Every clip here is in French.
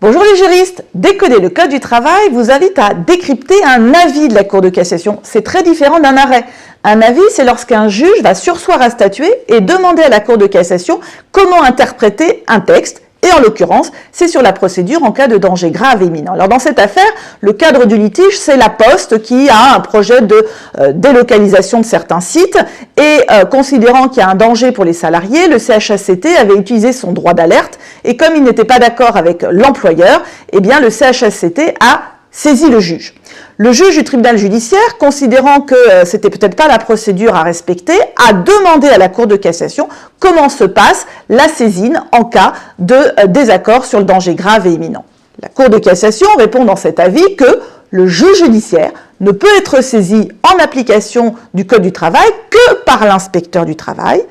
Bonjour les juristes, Décoder le Code du travail vous invite à décrypter un avis de la Cour de cassation. C'est très différent d'un arrêt. Un avis, c'est lorsqu'un juge va surseoir à statuer et demander à la Cour de cassation comment interpréter un texte. Et en l'occurrence, c'est sur la procédure en cas de danger grave et imminent. Alors dans cette affaire, le cadre du litige, c'est la Poste qui a un projet de délocalisation de certains sites et considérant qu'il y a un danger pour les salariés, le CHSCT avait utilisé son droit d'alerte et comme il n'était pas d'accord avec l'employeur, eh bien le CHSCT a saisi le juge. Le juge du tribunal judiciaire, considérant que c'était peut-être pas la procédure à respecter, a demandé à la Cour de cassation comment se passe la saisine en cas de désaccord sur le danger grave et imminent. La Cour de cassation répond dans cet avis que le juge judiciaire ne peut être saisi en application du Code du travail que par l'inspecteur du travail.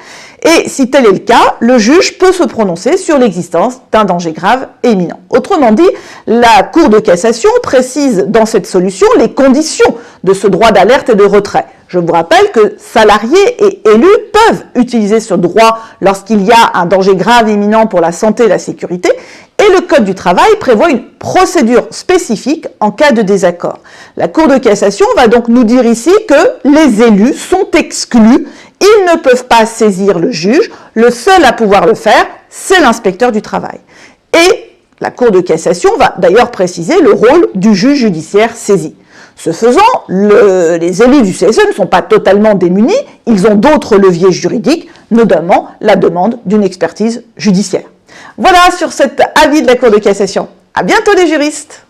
Et si tel est le cas, le juge peut se prononcer sur l'existence d'un danger grave et imminent. Autrement dit, la Cour de cassation précise dans cette solution les conditions de ce droit d'alerte et de retrait. Je vous rappelle que salariés et élus peuvent utiliser ce droit lorsqu'il y a un danger grave et imminent pour la santé et la sécurité, et le Code du travail prévoit une procédure spécifique en cas de désaccord. La Cour de cassation va donc nous dire ici que les élus sont exclus, ils ne peuvent pas saisir le juge, le seul à pouvoir le faire, c'est l'inspecteur du travail. Et la Cour de cassation va d'ailleurs préciser le rôle du juge judiciaire saisi. Ce faisant, les élus du CSE ne sont pas totalement démunis, ils ont d'autres leviers juridiques, notamment la demande d'une expertise judiciaire. Voilà sur cet avis de la Cour de cassation. À bientôt les juristes!